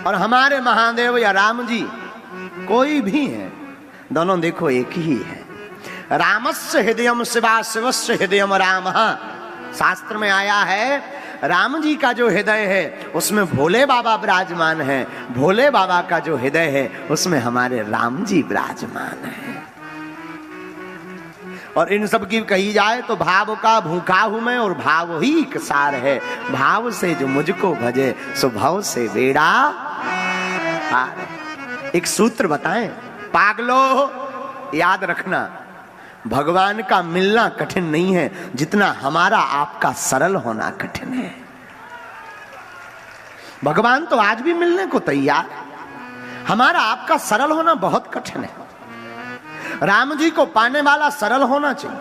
और हमारे महादेव या राम जी कोई भी है, दोनों देखो एक ही है। रामस्य हृदयम शिवा, शिवस्य हृदयम राम। शास्त्र में आया है राम जी का जो हृदय है उसमें भोले बाबा विराजमान है, भोले बाबा का जो हृदय है उसमें हमारे राम जी विराजमान है। और इन सब की कही जाए तो भाव का भूखा हूं मैं और भाव ही एक सार है। भाव से जो मुझको भजे सो भाव से बेड़ा पार। एक सूत्र बताएं पागलो, याद रखना, भगवान का मिलना कठिन नहीं है जितना हमारा आपका सरल होना कठिन है। भगवान तो आज भी मिलने को तैयार है, हमारा आपका सरल होना बहुत कठिन है। राम जी को पाने वाला सरल होना चाहिए।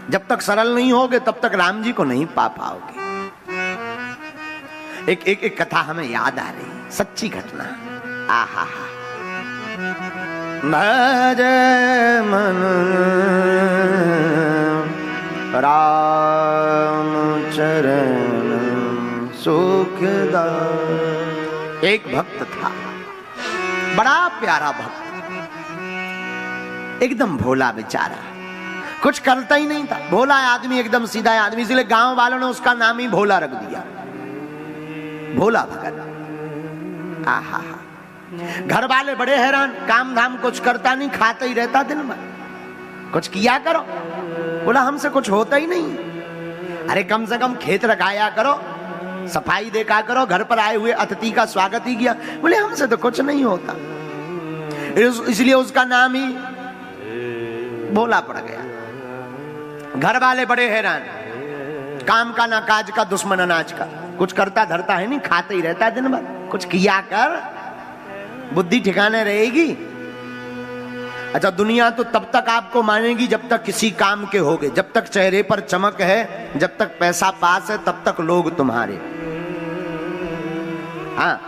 जब तक सरल नहीं होगे तब तक राम जी को नहीं पा पाओगे। एक कथा हमें याद आ रही, सच्ची घटना। आहा भज मन राम चरण सुखदा। एक भक्त था, बड़ा प्यारा भक्त, एकदम भोला बेचारा, कुछ करता ही नहीं था, भोला आदमी, एकदम सीधा आदमी, इसलिए गांव वालों ने उसका नाम ही भोला रख दिया, भोला भगत। आहा, घर वाले बड़े हैरान, काम धाम कुछ करता नहीं, खाता ही रहता दिन भर, कुछ किया करो। बोला हमसे कुछ होता ही नहीं। अरे कम से कम खेत रखाया करो, सफाई देखा करो, घर पर आए हुए अतिथि का स्वागत ही किया। बोले हमसे तो कुछ नहीं होता, इसलिए उसका नाम ही भोला पड़ गया। घर वाले बड़े हैरान, काम का ना काज का, दुश्मन अनाज का, कुछ करता धरता है नहीं, खाते ही रहता दिन भर, कुछ किया कर, बुद्धि ठिकाने रहेगी। अच्छा, दुनिया तो तब तक आपको मानेगी जब तक किसी काम के होगे, जब तक चेहरे पर चमक है, जब तक पैसा पास है, तब तक लोग तुम्हारे। हाँ,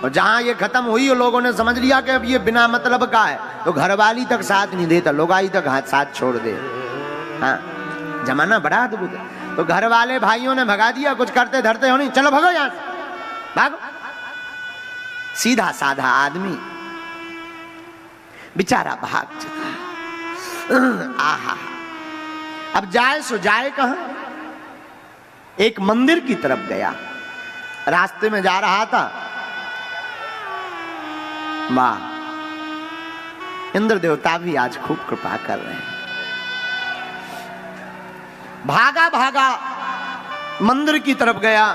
और जहां ये खत्म हुई और लोगों ने समझ लिया कि अब ये बिना मतलब का है, तो घरवाली तक साथ नहीं देता, लोगाई तक हाथ साथ छोड़ दे। हाँ, जमाना बड़ा अद्भुत है। तो घर वाले भाइयों ने भगा दिया, कुछ करते धरते हो नहीं, चलो भागो यहां से, भागो। सीधा साधा आदमी बेचारा भाग चला। आहा, अब जाए सो जाए कहां? एक मंदिर की तरफ गया, रास्ते में जा रहा था, वाह, इंद्र देवता भी आज खूब कृपा कर रहे हैं। भागा भागा मंदिर की तरफ गया।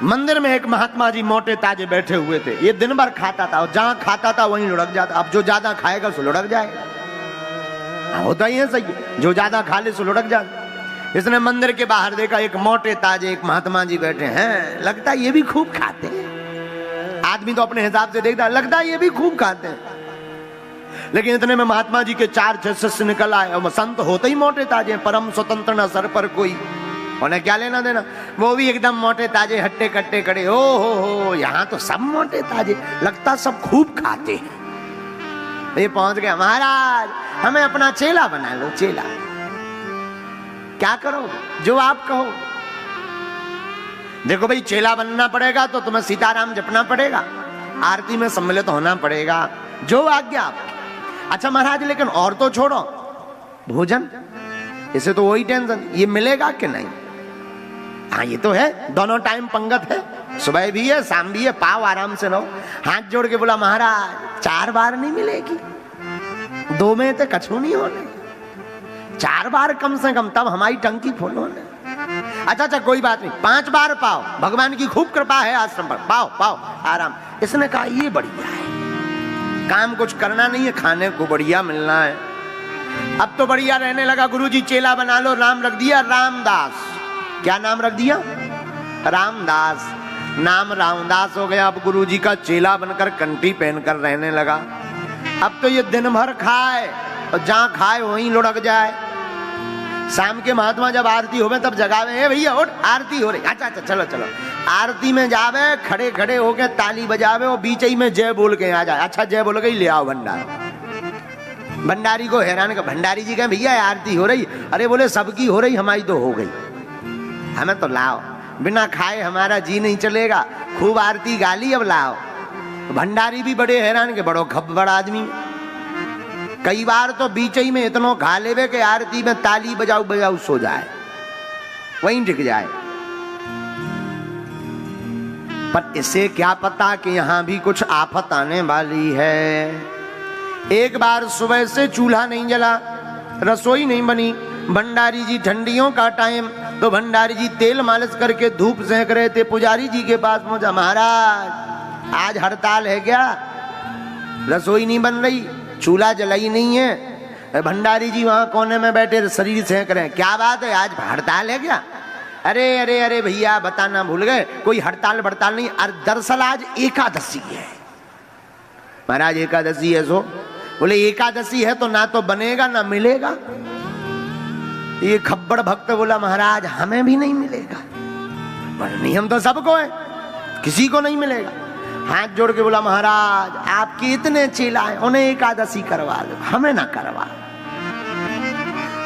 मंदिर में एक महात्मा जी मोटे ताजे बैठे हुए थे। ये दिन भर खाता था और जहां खाता था वहीं लुढ़क जाता। अब जो ज्यादा खाएगा सो लुढ़क जाएगा, होता ही है सही, जो ज्यादा खा ले सो लुढ़क जाता। इसने मंदिर के बाहर देखा, एक मोटे ताजे एक महात्मा जी बैठे हैं, लगता है ये भी खूब खाते हैं। आदमी तो अपने हिसाब से देखता है, लगता है ये भी खूब खाते हैं। लेकिन इतने में महात्मा जी के 4-6 शिष्य निकल आए, और संत होते ही मोटे ताजे, परम स्वतंत्र न सर पर कोई, उन्हें क्या लेना देना, वो भी एकदम मोटे ताजे हट्टे कट्टे खड़े। ओ हो, यहाँ तो सब मोटे ताजे, लगता सब खूब खाते हैं। ये पहुंच गया, महाराज हमें अपना चेला बना लो। चेला क्या करो, जो आप कहो। देखो भाई, चेला बनना पड़ेगा तो तुम्हें सीताराम जपना पड़ेगा, आरती में सम्मिलित होना पड़ेगा, जो आज्ञा आपकी। अच्छा महाराज, लेकिन और तो छोड़ो, भोजन, इसे तो वही टेंशन, ये मिलेगा कि नहीं? हाँ, ये तो है, दोनों टाइम पंगत है, सुबह भी है शाम भी है, पाओ आराम से रहो। हाथ जोड़ के बोला, महाराज 4 बार नहीं मिलेगी, 2 में तो कछु नहीं होने, 4 बार कम से कम, तब हमारी टंकी फुल होने। अच्छा, कोई बात नहीं, 5 बार पाओ, भगवान की खूब कृपा है आश्रम पर, पाओ पाओ आराम। इसने कहा ये बढ़िया है, काम कुछ करना नहीं है, खाने को बढ़िया मिलना है। अब तो बढ़िया रहने लगा। गुरुजी चेला बना लो, नाम रख दिया रामदास। क्या नाम रख दिया? रामदास। नाम रामदास हो गया। अब गुरुजी का चेला बनकर कंठी पहनकर रहने लगा। अब तो ये दिन भर खाए और जहां खाए वहीं लुढ़क जाए। शाम के महात्मा जब आरती होवे तब जगावे, हे भैया उठ, आरती हो रही। अच्छा चलो चलो। आरती में जावे, खड़े खड़े होके ताली बजावे और बीच ही में जय बोल के आ जाए। अच्छा जय बोल गई, ले आओ भंडारा। भंडारी को हैरान कर, भंडारी जी कहे भैया आरती हो रही। अरे बोले सबकी हो रही, हमारी तो हो गई, हमें तो लाओ। बिना खाए हमारा जी नहीं चलेगा, खूब आरती गाली अब लाओ। भंडारी भी बड़े हैरान के बड़ो खब्बड़ आदमी, कई बार तो बीच ही में इतनो खा लेवे के आरती में ताली बजाऊ बजाऊ सो जाए, वहीं टिक जाए। पर इसे क्या पता कि यहां भी कुछ आफत आने वाली है। एक बार सुबह से चूल्हा नहीं जला, रसोई नहीं बनी, भंडारी जी ठंडियों का टाइम, तो भंडारी जी तेल मालिश करके धूप सेंक रहे थे। पुजारी जी के पास पहुंचा, महाराज आज हड़ताल है क्या, रसोई नहीं बन रही, चूल्हा जलाई नहीं है। भंडारी जी वहां कोने में बैठे शरीर सेंक रहे हैं। क्या बात है, आज हड़ताल है क्या? अरे अरे अरे भैया बताना भूल गए, कोई हड़ताल बड़ताल नहीं, दरअसल आज एकादशी है। महाराज एकादशी है सो? बोले एकादशी है तो ना तो बनेगा ना मिलेगा। ये खब्बड़ भक्त बोला महाराज हमें भी नहीं मिलेगा, पर नियम तो सबको है, किसी को नहीं मिलेगा। हाथ जोड़ के बोला महाराज आपके इतने चेला हैं, उन्हें एकादशी करवा दो, हमें ना करवा।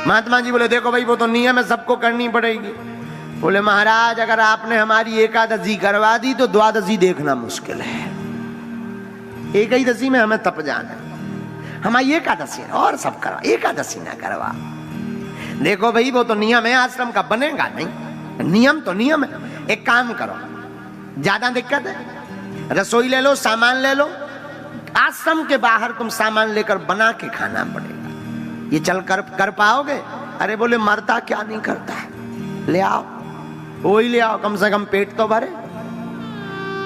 महात्मा जी बोले देखो भाई वो तो नियम है, सबको करनी पड़ेगी। बोले महाराज अगर आपने हमारी एकादशी करवा दी तो द्वादशी देखना मुश्किल है, एक ही दशी में हमें तप जाना है, हमारी एकादशी है और सब करवा, एकादशी ना करवा। देखो भाई वो तो नियम है आश्रम का, बनेगा नहीं, नियम तो नियम है। एक काम करो, ज्यादा दिक्कत है, रसोई ले लो, सामान ले लो, आश्रम के बाहर तुम सामान लेकर बना के खाना पड़ेगा। ये चल कर पाओगे? अरे बोले मरता क्या नहीं करता है, ले आओ, वही ले आओ, कम से कम पेट तो भरे।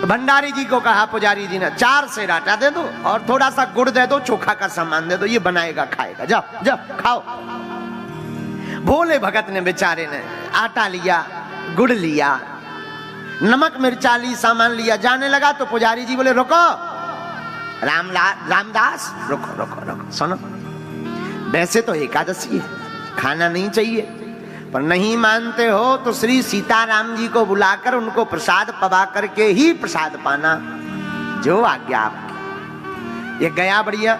तो भंडारी जी को कहा पुजारी जी ने 4 सेर आटा दे दो और थोड़ा सा गुड़ दे दो, चोखा का सामान दे दो, ये बनाएगा खाएगा, जाओ जाओ खाओ। भोले भगत ने बेचारे ने आटा लिया, गुड़ लिया, नमक मिर्चा ली, सामान लिया, जाने लगा तो पुजारी जी बोले रुको रामदास, रुको रुको रुको, सुनो वैसे तो एकादशी है, खाना नहीं चाहिए, पर नहीं मानते हो तो श्री सीताराम जी को बुलाकर उनको प्रसाद पवा करके ही प्रसाद पाना, जो आज्ञा आपकी। ये गया बढ़िया,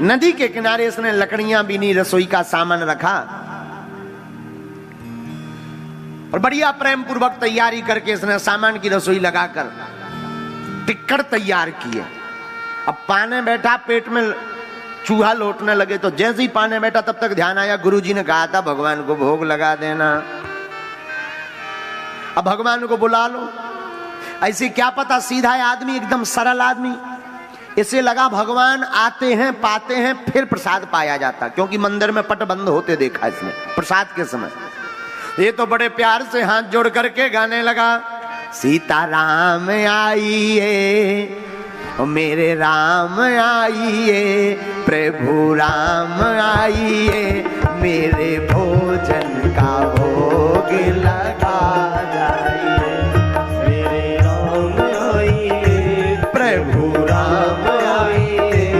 नदी के किनारे इसने लकड़ियां बीनी, रसोई का सामान रखा और बढ़िया प्रेम पूर्वक तैयारी करके इसने सामान की रसोई लगाकर टिक्कड़ तैयार किए। अब पाने बैठा, पेट में चूहा लौटने लगे, तो जैसे ही पाने बैठा तब तक ध्यान आया गुरुजी ने कहा था भगवान को भोग लगा देना, अब भगवान को बुला लो। ऐसे क्या पता सीधा आदमी, एकदम सरल आदमी, इसे लगा भगवान आते हैं पाते हैं फिर प्रसाद पाया जाता, क्योंकि मंदिर में पट बंद होते देखा इसने प्रसाद के समय। ये तो बड़े प्यार से हाथ जोड़ करके गाने लगा, सीताराम आइए मेरे राम आइए, प्रभु राम आइए, मेरे भोजन का भोग लगा जाइए, मेरे राम आइए, प्रभु राम आइए,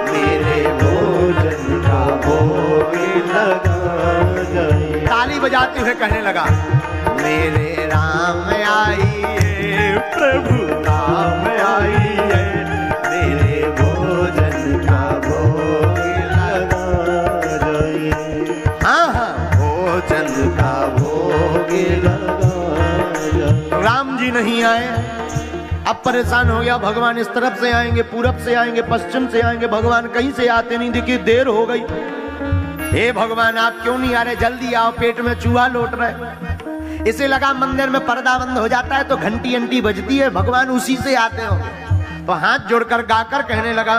मेरे भोजन का भोग लगा जाइए। ताली बजाते हुए कहने लगा, मेरे राम आइए, प्रभु राम आइए, राम जी नहीं आए। अब परेशान हो गया, भगवान इस तरफ से आएंगे, पूरब से आएंगे, पश्चिम से आएंगे, भगवान कहीं से आते नहीं दिखे, देर हो गई। हे भगवान आप क्यों नहीं आ रहे, जल्दी आओ, पेट में चूहा लौट रहे। इसे लगा मंदिर में पर्दा बंद हो जाता है तो घंटी अंटी बजती है, भगवान उसी से आते हो। तो हाथ जोड़कर गाकर कहने लगा,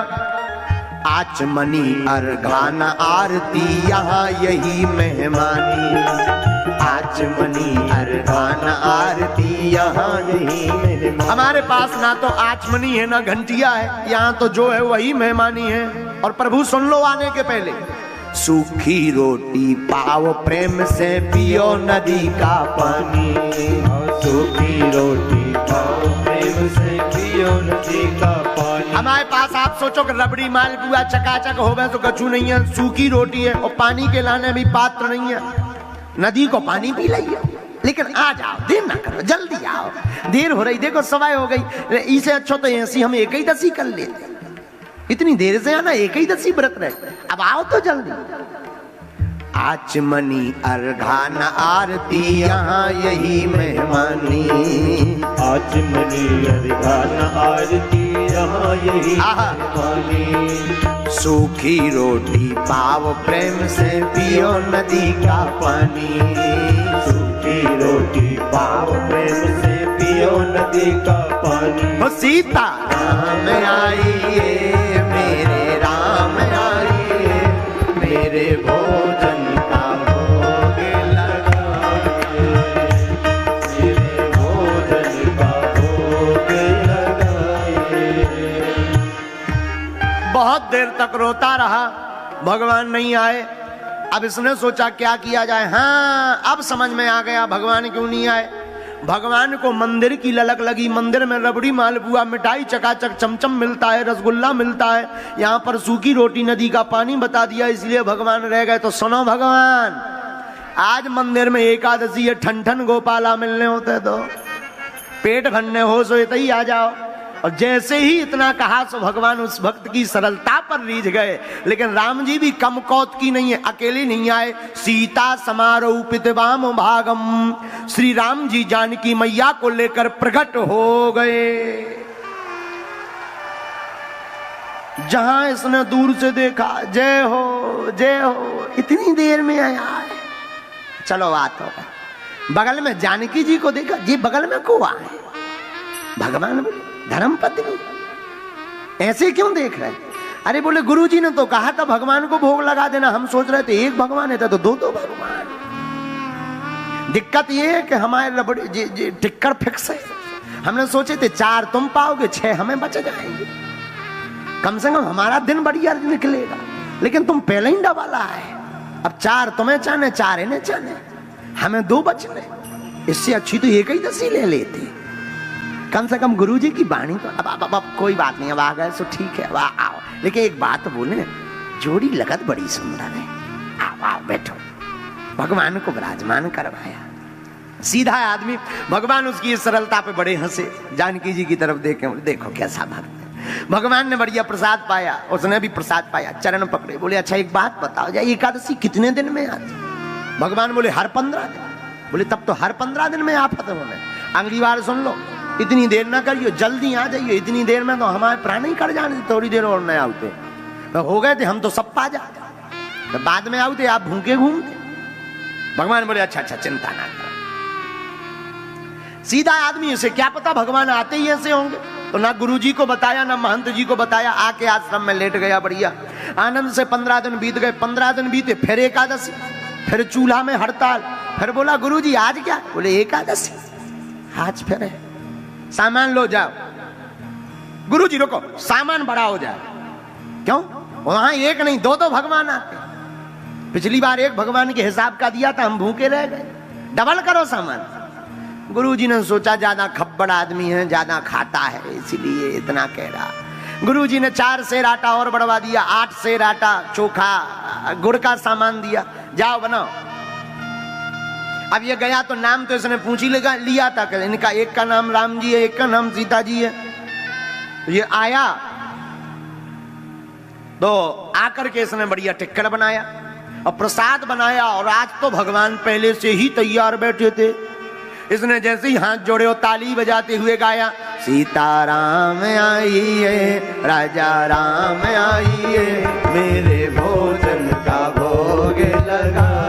आचमनी अर्घान आरती यहाँ यही मेहमानी, आचमनी अर्घान आरती यहाँ यही मेहमानी। हमारे पास ना तो आचमनी है ना घंटिया है, यहाँ तो जो है वही मेहमानी है। और प्रभु सुन लो आने के पहले, सूखी रोटी पाओ प्रेम से पियो नदी का पानी, सूखी रोटी पाओ प्रेम से पियो नदी का पानी। हमारे पास आप सोचो कि रबड़ी मालपुआ चकाचक हो गए तो कछु नहीं है, सूखी रोटी है और पानी के लाने भी पात्र नहीं है, नदी को पानी पी लिया। लेकिन आ जाओ, देर ना करो, जल्दी आओ, देर हो रही, देखो सवाई हो गई, इसे अच्छा तो ऐसी हम एक ही दसी कर लेते, इतनी देर से आना, एक ही दसी व्रत रहे, अब आओ तो जल्दी। आचमनी अर्घा न आरती यहाँ यही मेहमानी। आचमनी अर्घा न आरती यहाँ यही मेहमानी। सूखी रोटी पाव प्रेम से पियो नदी का पानी। सूखी रोटी पाव प्रेम से पियो नदी का पानी। वो सीता राम आइए मेरे राम आइए, मेरे भोजन का भोग लगाइए, मेरे भोजन का भोग लगाइए। बहुत देर तक रोता रहा, भगवान नहीं आए। अब इसने सोचा क्या किया जाए। हाँ, अब समझ में आ गया भगवान क्यों नहीं आए। भगवान को मंदिर की ललक लगी। मंदिर में रबड़ी मालपुआ मिठाई चकाचक चमचम मिलता है, रसगुल्ला मिलता है। यहाँ पर सूखी रोटी नदी का पानी बता दिया, इसलिए भगवान रह गए। तो सुनो भगवान, आज मंदिर में एकादशी है, ठन ठन गोपाला मिलने होते तो पेट भरने हो सो इतना ही आ जाओ। और जैसे ही इतना कहा सो भगवान उस भक्त की सरलता पर रीझ गए। लेकिन राम जी भी कम कौत की नहीं है, अकेले नहीं आए। सीता समारोपितवाम भागम, श्री राम जी जानकी मैया को लेकर प्रकट हो गए। जहां इसने दूर से देखा, जय हो जय हो, इतनी देर में आया है। चलो बात हो। बगल में जानकी जी को देखा, जी बगल में को आए। भगवान बोले धर्मपत्नी ऐसे क्यों देख रहे? अरे बोले गुरुजी ने तो कहा था भगवान को भोग लगा देना। हम सोच रहे थे एक भगवान है तो दो भगवान। दिक्कत ये है कि हमारे रबड़ी टिक्कर फिक्स है। हमने सोचे थे 4 तुम पाओगे, 6 हमें बच जाएंगे, कम से कम हमारा दिन बढ़िया निकलेगा। लेकिन तुम पहले ही डबल आए। अब 4 तुम्हें चाहने, 4 इन्हें चाहने, हमें 2 बच रहे। इससे अच्छी तो एक ही दसी ले लेते, कम से कम गुरुजी की वाणी तो। अब कोई बात नहीं, अब आ गए सो ठीक है, अब आओ। लेकिन एक बात बोले, जोड़ी लगत बड़ी सुंदर है। आओ आओ बैठो। भगवान को विराजमान करवाया। सीधा आदमी। भगवान उसकी सरलता पे बड़े हंसे। जानकी जी की तरफ देखे, देखो कैसा भक्त है। भगवान ने बढ़िया प्रसाद पाया, उसने भी प्रसाद पाया, चरण पकड़े। बोले अच्छा एक बात बताओ, जाए एकादशी कितने दिन में आती? भगवान बोले हर 15 दिन। बोले तब तो हर 15 दिन में आफत होने। अगली बार सुन लो, इतनी देर ना करियो, जल्दी आ जाइए। इतनी देर में तो हमारे प्राण ही कट जाने, थोड़ी देर और नहीं आते तो हो गए थे हम तो सब पा जाते, तो बाद में आते आप भूखे घूमते। भगवान बोले अच्छा अच्छा चिंता ना करो। सीधा आदमी, इसे क्या पता भगवान आते ही ऐसे होंगे। तो ना गुरुजी को बताया, ना महंत जी को बताया, आके आश्रम में लेट गया बढ़िया आनंद से। 15 दिन बीत गए। 15 दिन बीते, फिर एकादशी, फिर चूल्हा में हड़ताल। फिर बोला गुरुजी आज क्या? बोले एकादशी। आज फिर है, सामान लो जाओ। गुरुजी रुको, सामान बड़ा हो जाए। क्यों? वहां एक नहीं 2 भगवान आते। पिछली बार एक भगवान के हिसाब का दिया था, हम भूखे रह गए, डबल करो सामान। गुरुजी ने सोचा ज्यादा खब्बड़ आदमी है, ज्यादा खाता है, इसलिए इतना कह रहा। गुरुजी ने 4 सेर आटा और बढ़वा दिया, 8 सेर आटा, चोखा, गुड़ का सामान दिया, जाओ बनाओ। अब ये गया तो नाम तो इसने पूछ ही लिया था कि इनका एक का नाम राम जी है, एक का नाम सीता जी है। तो ये आया तो आकर के इसने बढ़िया टिक्कर बनाया और प्रसाद बनाया। और आज तो भगवान पहले से ही तैयार बैठे थे। इसने जैसे ही हाथ जोड़े और ताली बजाते हुए गाया, सीताराम आइए, राजा राम आइए, मेरे भोजन का भोग लगाए।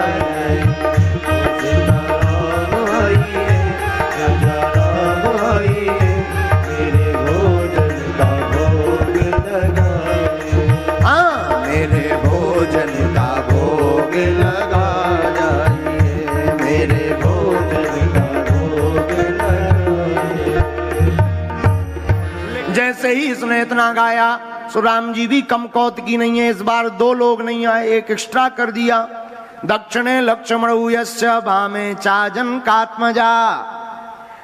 जैसे ही इसने इतना गाया, सो राम जी भी कम कौत की नहीं है। इस बार 2 लोग नहीं आए, एक एक्स्ट्रा कर दिया। दक्षिणे लक्ष्मण यस्य भामे चाजन कात्मजा।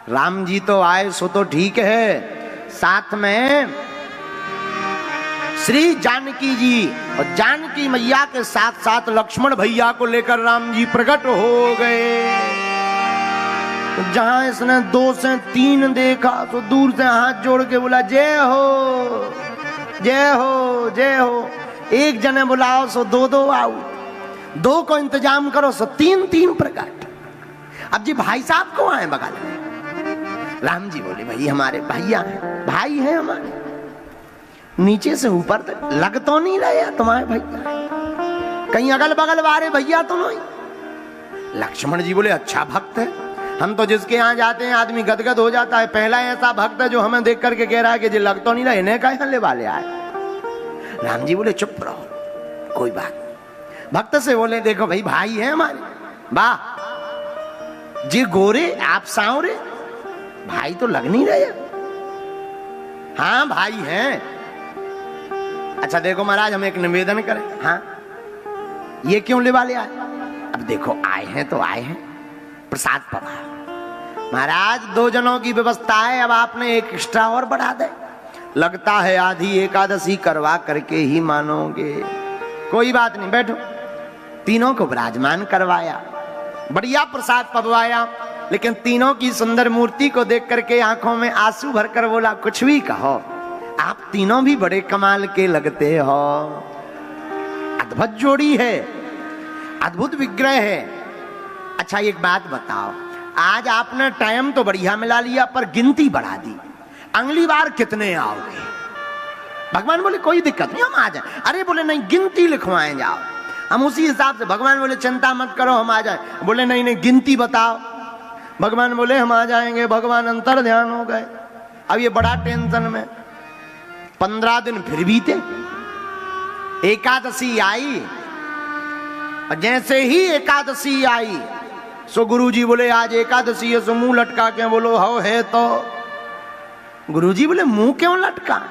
राम जी तो आए सो तो ठीक है, साथ में श्री जानकी जी और जानकी मैया के साथ साथ लक्ष्मण भैया को लेकर राम जी प्रकट हो गए। जहां इसने 2 से 3 देखा तो दूर से हाथ जोड़ के बोला जय हो जय हो जय हो। एक जने बुलाओ सो 2 आओ। दो को इंतजाम करो सो तीन तीन प्रकट। अब जी भाई साहब को आए बगल में, राम जी बोले भाई हमारे भैया हैं, भाई हैं हमारे, नीचे से ऊपर तक लग तो नहीं रहे तुम्हारे भैया, कहीं अगल बगल वाले भैया तो नहीं। लक्ष्मण जी बोले अच्छा भक्त है, हम तो जिसके यहाँ जाते हैं आदमी गदगद हो जाता है, पहला ऐसा भक्त है जो हमें देख करके कह रहा है कि जी लग तो नहीं रहा, इन्हें कहे हल्ले वाले आए। राम जी बोले चुप रहो कोई बात नहीं। भक्त से बोले देखो भाई भाई है हमारे, वाह जी गोरे आप सांवरे, भाई तो लग नहीं रहे। हाँ भाई हैं। अच्छा देखो महाराज हम एक निवेदन करें, हाँ ये क्यों ले वाले आए? अब देखो आए हैं तो आए हैं, प्रसाद पवा महाराज, 2 जनों की व्यवस्था है, अब आपने एक एक्स्ट्रा और बढ़ा दे, लगता है आधी एकादशी करवा करके ही मानोगे। कोई बात नहीं बैठो, तीनों को विराजमान करवाया, बढ़िया प्रसाद पवाया, लेकिन तीनों की सुंदर मूर्ति को देख करके आंखों में आंसू भरकर बोला कुछ भी कहो, आप तीनों भी बड़े कमाल के लगते हो, अद्भुत जोड़ी है, अद्भुत विग्रह है। अच्छा एक बात बताओ, आज आपने टाइम तो बढ़िया मिला लिया पर गिनती बढ़ा दी, अगली बार कितने आओगे? भगवान बोले कोई दिक्कत नहीं हम आ जाए। अरे बोले नहीं गिनती लिखवाएं जाओ, हम उसी हिसाब से। भगवान बोले चिंता मत करो हम आ जाए। बोले नहीं नहीं गिनती बताओ। भगवान बोले हम आ जाएंगे। भगवान अंतर ध्यान हो गए, अब ये बड़ा टेंशन में। 15 दिन फिर बीते, एकादशी आई, और जैसे ही एकादशी आई सो गुरुजी बोले आज एकादशी है, सो मुंह लटका के बोलो हो है तो। गुरुजी बोले मुंह क्यों लटका?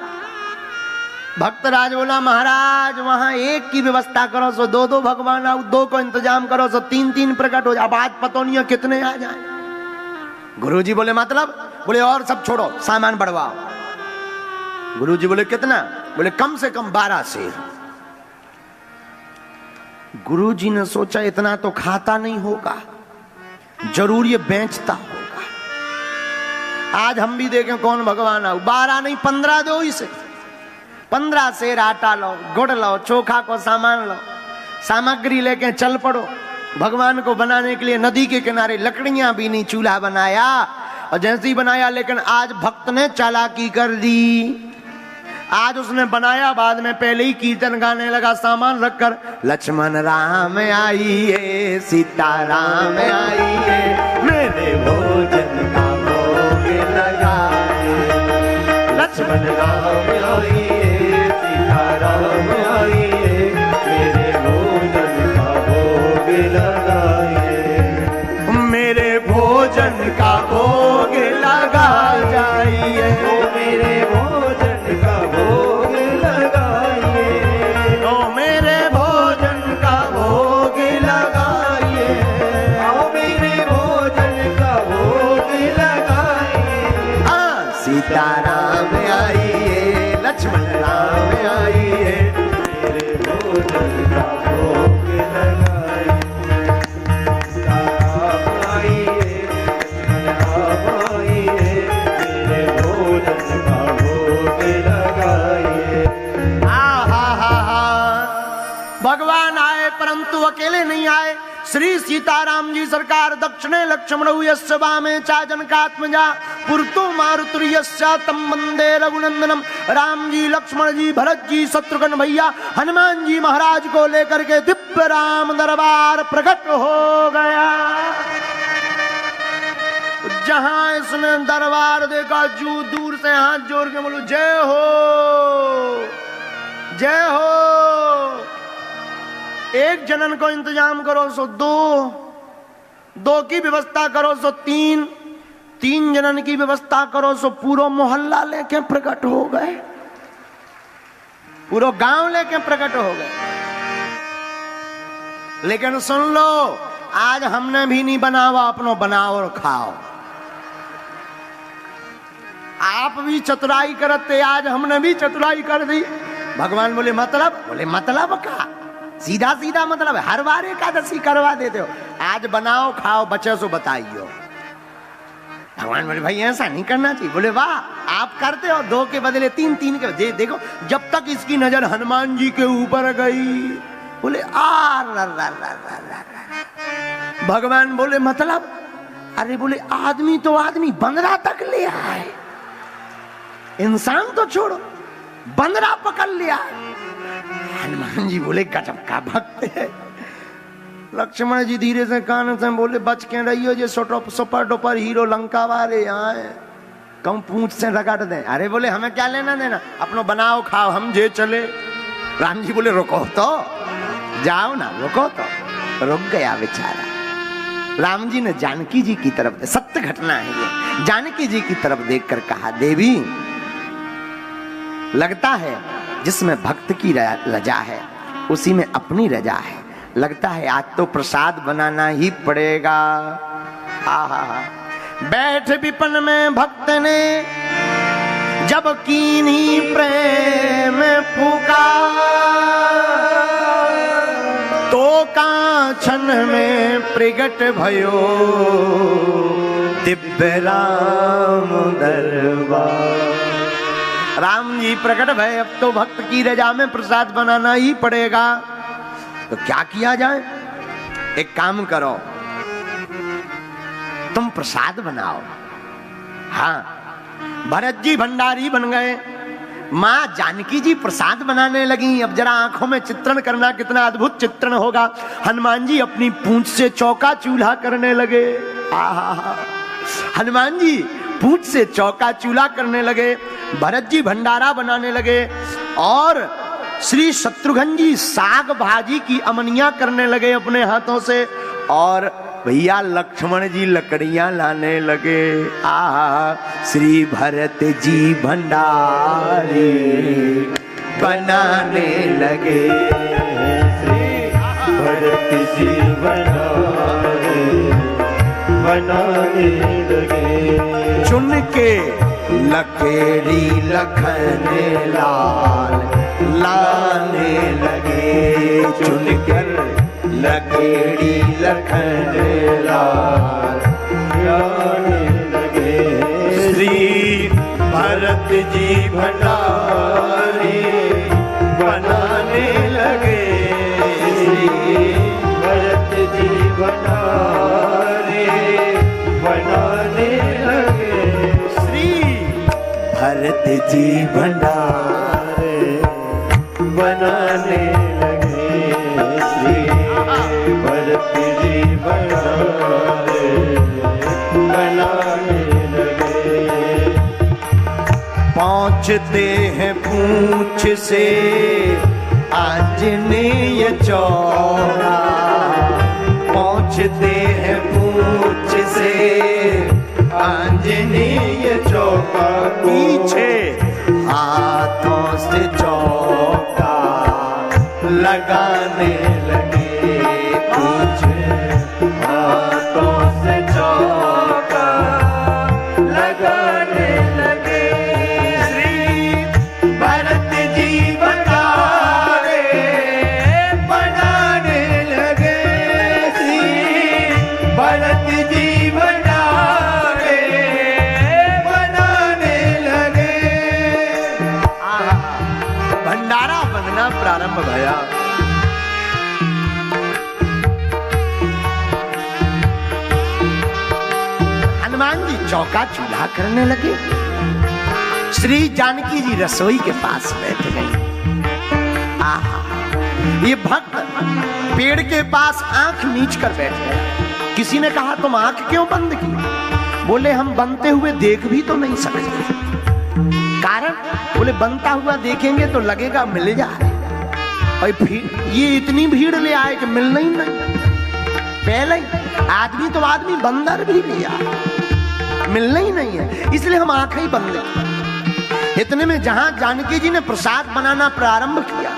भक्तराज बोला महाराज वहां एक की व्यवस्था करो सो 2-2 भगवान आओ, 2 को इंतजाम करो सो 3-3 प्रकट हो जाए, अब आज पता नहीं है कितने आ जाए। गुरुजी बोले मतलब? बोले और सब छोड़ो सामान बढ़वाओ। गुरुजी बोले कितना? बोले कम से कम 12 शेर। गुरुजी ने सोचा इतना तो खाता नहीं होगा, जरूर ये बेचता होगा, आज हम भी देखें कौन भगवान आओ। 12 नहीं 15 दो इसे। 15 शेर आटा लो, गुड़ लो, चोखा को सामान लो, सामग्री लेके चल पड़ो। भगवान को बनाने के लिए नदी के किनारे लकड़ियां भी नहीं, चूल्हा बनाया, और जैसे ही बनाया लेकिन आज भक्त ने चालाकी कर दी। आज उसने बनाया, बाद में पहले ही कीर्तन गाने लगा सामान रखकर, लक्ष्मण राम आइए सीता राम आइए, मेरे भोजन का भोग लगाए। लक्ष्मण राम आइए सीता राम आइए, मेरे भोजन का भोग लगाइए, मेरे भोजन का भोग लगा जाइए, मेरे भोजन का भोग लगाइए, तो मेरे भोजन का भोग लगाइए, मेरे भोजन का भोग लगाइए। हाँ सीताराम आइए, लक्ष्मण राम आइए, मेरे भोजन का भोग लगाइए। सीताराम आइए, लक्ष्मण राम आइए, मेरे भोजन का भोग लगाइए। भगवान आए परंतु अकेले नहीं आए। श्री सीताराम जी सरकार दक्षिणे लक्ष्मण यस्य वामे चा जनकात्मजा पुरतो मारुतुर्यस्य तम वंदे रघुनंदनम। राम जी, लक्ष्मण जी, भरत जी, शत्रुघ्न भैया, हनुमान जी महाराज को लेकर के दिव्य राम दरबार प्रकट हो गया। जहां इसने दरबार देखा, जू दूर से हाथ जोड़ के बोलो जय हो जय हो। एक जनन को इंतजाम करो सो 2, 2 की व्यवस्था करो सो 3, 3 जनन की व्यवस्था करो सो पूरा मोहल्ला लेके प्रकट हो गए, पूरा गांव लेके प्रकट हो गए। लेकिन सुन लो, आज हमने भी नहीं बनावा, अपनो बनाओ और खाओ। आप भी चतुराई करते, आज हमने भी चतुराई कर दी। भगवान बोले मतलब? बोले मतलब का सीधा सीधा मतलब है, हर बार एकादशी करवा देते हो, आज बनाओ खाओ, बचे सो बताइयो। भगवान बोले भाई ऐसा नहीं करना चाहिए। बोले वाह, आप करते हो 2 के बदले 3, 3 के बदले। देखो जब तक इसकी नजर हनुमान जी के ऊपर गई, बोले आ ला ला ला ला ला। भगवान बोले मतलब? अरे बोले आदमी तो आदमी, बंदरा तक ले आए, इंसान तो छोड़ो, बंदरा पकड़ लिया। हनुमान जी बोले गजब का भक्त है। लक्ष्मण जी धीरे से कान से बोले बच के रहियो, जो सुपर डुपर हीरो लंका वाले आए, कम पूंछ से रगड़ दे। अरे बोले हमें क्या लेना देना, अपनो बनाओ खाओ, हम जे चले। राम जी बोले रुको तो, जाओ ना, रुको तो। रुक गया बेचारा। राम जी ने जानकी जी की तरफ, सत्य घटना है ये, जानकी जी की तरफ देखकर कहा देवी, लगता है जिसमें भक्त की रजा है उसी में अपनी रजा है। लगता है आज तो प्रसाद बनाना ही पड़ेगा। आहा, बैठ विपन में भक्त ने जब कीन्ही प्रेम फूका, तो कांचन में प्रगट भयो दिव्य राम दरबार। राम जी प्रकट भय, अब तो भक्त की रजा में प्रसाद बनाना ही पड़ेगा। तो क्या किया जाए? एक काम करो, तुम प्रसाद बनाओ। हाँ, भरत जी भंडारी बन गए, मां जानकी जी प्रसाद बनाने लगी। अब जरा आंखों में चित्रण करना, कितना अद्भुत चित्रण होगा। हनुमान जी अपनी पूंछ से चौका चूल्हा करने लगे। आहा, हनुमान जी पूंछ से चौका चूल्हा करने लगे, भरत जी भंडारा बनाने लगे, और श्री शत्रुघ्न जी साग भाजी की अमनिया करने लगे अपने हाथों से, और भैया लक्ष्मण जी लकड़ियां लाने लगे। आहा, श्री भरत जी भंडारे बनाने लगे। श्री भरत जी भंडारे बनाने लगे। चुन के लकेड़ी लखन लाल लाने लगे। चुन कर लकेड़ी लखन लाल लाने लगे। श्री भरत जी भंडारे बनाने लगे। श्री भरत जी भंडारे बनाने लगे। श्री भरत जी भंडारे बनाने लगे। श्री भरत जी भंडारे बनाने लगे। पहुंचते हैं पूंछ से आंजनेय चौरा। पहुंचते हैं पूंछ से आंजनेय चौका। पीछे हाथों से चौका लगाने लगे। पीछे हाथों से चौका लगाने लगे। श्री भरत जी भंडारे बनाने लगे। श्री भरत जी भंडारे बनाने लगे। भंडारा बनना प्रारंभ भया। हनुमान जी चौका चूल्हा करने लगे। श्री जानकी जी रसोई के पास बैठ गई। आहा, ये भक्त पेड़ के पास आंख मीच कर बैठ गया। किसी ने कहा तुम आंख क्यों बंद की? बोले हम बनते हुए देख भी तो नहीं सकते। कारण? बोले बनता हुआ देखेंगे तो लगेगा मिल जा रहा है, और फिर ये इतनी भीड़ ले आए कि मिलना ही नहीं। पहले ही आदमी तो आदमी, बंदर भी लिया, मिलना ही नहीं है, इसलिए हम आंखें ही बंद की। इतने में जहां जानकी जी ने प्रसाद बनाना प्रारंभ किया,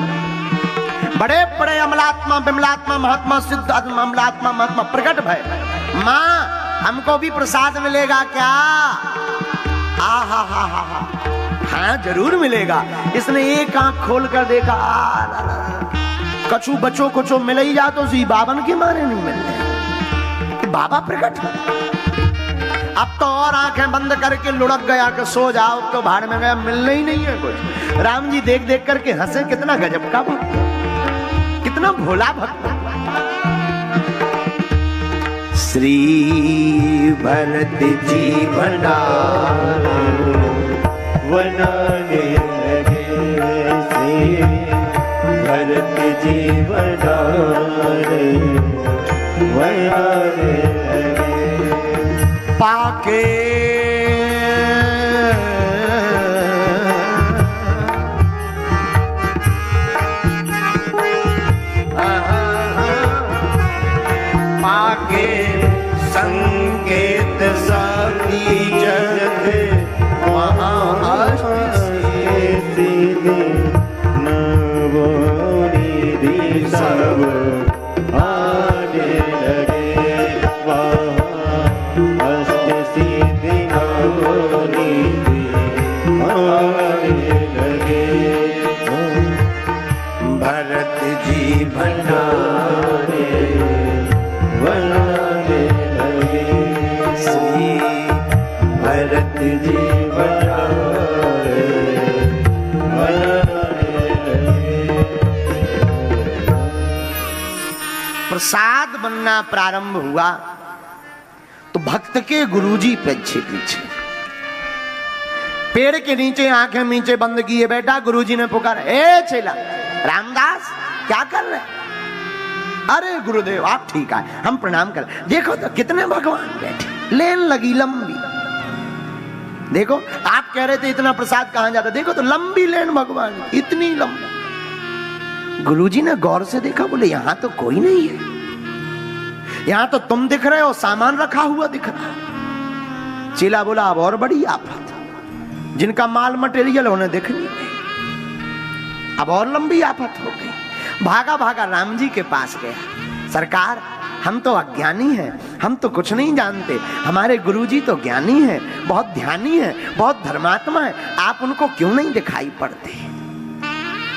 बड़े बड़े अमलात्मा विमलात्मा महात्मा सिद्ध अमलात्मा महात्मा प्रकट भय। मां हमको भी प्रसाद मिलेगा क्या? आहा हा हा हा, हाँ जरूर मिलेगा। इसने एक आंख खोल कर देखा, कछु बचो कुछो मिल ही जा तो जी बाबन के मारे नहीं मिल रहे, बाबा प्रकट है। अब तो और आंखें बंद करके लुढ़क गया कि सो जाओ, तो भाड़ में गया, मिलना ही नहीं है कुछ। राम जी देख देख करके हंसे, कितना गजब का भक्त, कितना कितना भोला भक्त। श्री भरत जी भंडार बनाने लगे, श्री भरत जी भंडार बनाने लगे। पाके पाके संकेत सारी जगत नवोनिधि सब आने लगे, अष्ट सिद्धि नवोनिधि आने लगे। भरत जी भंडारे बनाने लगे, श्री भरत जी भंडारे बनाने लगे। प्रसाद बनना प्रारंभ हुआ तो भक्त के गुरुजी पीछे पीछे पेड़ के नीचे आंखें नीचे बंद किए बैठा। गुरुजी ने पुकारा, ए चेला रामदास क्या कर रहे? अरे गुरुदेव आप ठीक है, हम प्रणाम कर। देखो तो कितने भगवान बैठे, लेन लगी लंबी। देखो आप कह रहे थे इतना प्रसाद कहां जाता, देखो तो लंबी लेन भगवान, इतनी लंबी। गुरुजी ने गौर से देखा, बोले यहां तो कोई नहीं है, यहां तो तुम दिख रहे हो, सामान रखा हुआ दिख रहा है। चेला बोला अब और बड़ी आफत, जिनका माल मटेरियल उन्हें दिख नहीं गई, अब और लंबी आफत हो गई। भागा भागा राम जी के पास गया, सरकार हम तो अज्ञानी हैं, हम तो कुछ नहीं जानते, हमारे गुरुजी तो ज्ञानी हैं, बहुत ध्यानी हैं, बहुत धर्मात्मा हैं, आप उनको क्यों नहीं दिखाई पड़ते?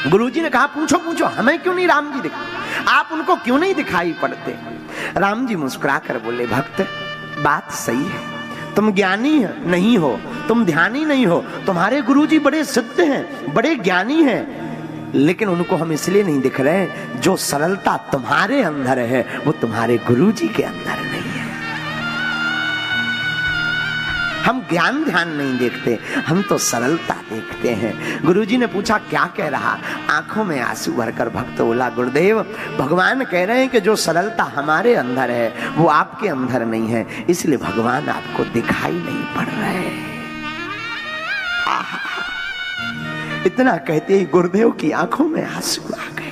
गुरुजी ने कहा पूछो पूछो, हमें क्यों नहीं राम जी दिखाई, आप उनको क्यों नहीं दिखाई पड़ते? राम जी मुस्कुरा कर बोले, भक्त बात सही है, तुम ज्ञानी नहीं हो, तुम ध्यानी नहीं हो, तुम्हारे गुरुजी बड़े सिद्ध हैं, बड़े ज्ञानी हैं, लेकिन उनको हम इसलिए नहीं दिख रहे हैं, जो सरलता तुम्हारे अंदर है वो तुम्हारे गुरुजी के अंदर नहीं है। हम ज्ञान ध्यान नहीं देखते, हम तो सरलता देखते हैं। गुरुजी ने पूछा क्या कह रहा? आंखों में आंसू भरकर भक्त बोला, गुरुदेव भगवान कह रहे हैं कि जो सरलता हमारे अंदर है वो आपके अंदर नहीं है, इसलिए भगवान आपको दिखाई नहीं पड़ रहे। इतना कहते ही गुरुदेव की आंखों में आंसू आ गए।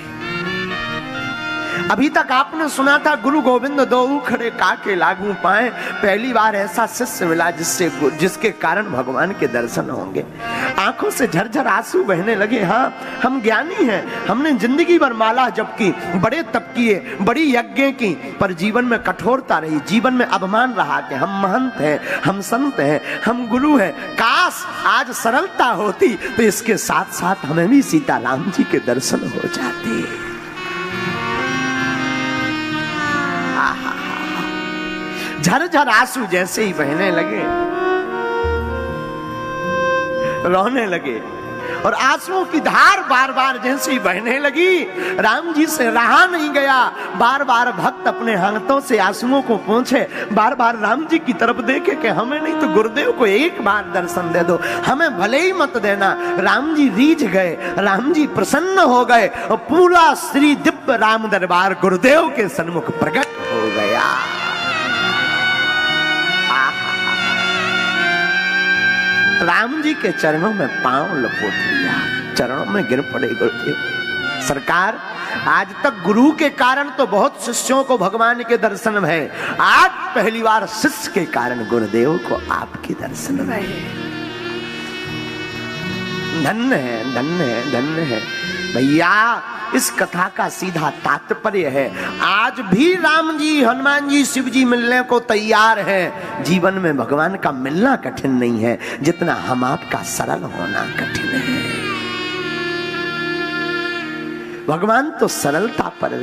अभी तक आपने सुना था गुरु गोविंद दो खड़े काके लागू पाए, पहली बार ऐसा शिष्य मिला जिसके कारण भगवान के दर्शन होंगे। आंखों से झरझर आंसू बहने लगे। हाँ हम ज्ञानी हैं, हमने जिंदगी भर माला जप की, बड़े तप किए, बड़ी यज्ञ की, पर जीवन में कठोरता रही, जीवन में अभिमान रहा कि हम महंत हैं, हम संत हैं, हम गुरु हैं। काश आज सरलता होती तो इसके साथ साथ हमें भी सीताराम जी के दर्शन हो जाते। झरझर आंसू जैसे ही बहने लगे, रोने लगे, और आंसुओं की धार बार बार जैसे ही बहने लगी, राम जी से रहा नहीं गया। बार बार भक्त अपने हाथों से आंसुओं को पोंछे, बार बार राम जी की तरफ देखे कि हमें नहीं तो गुरुदेव को एक बार दर्शन दे दो, हमें भले ही मत देना। राम जी रीझ गए, राम जी प्रसन्न हो गए, और पूरा श्री दिव्य राम दरबार गुरुदेव के सन्मुख प्रकट हो गया। राम जी के चरणों में पांव लपोट लिया, चरणों में गिर पड़े। गुरुदेव सरकार, आज तक गुरु के कारण तो बहुत शिष्यों को भगवान के दर्शन है, आज पहली बार शिष्य के कारण गुरुदेव को आपके दर्शन रहे। धन्य है, धन्य है, धन्य है भैया। इस कथा का सीधा तात्पर्य है, आज भी राम जी, हनुमान जी, शिव जी मिलने को तैयार हैं। जीवन में भगवान का मिलना कठिन नहीं है, जितना हम आपका सरल होना कठिन है। भगवान तो सरलता पर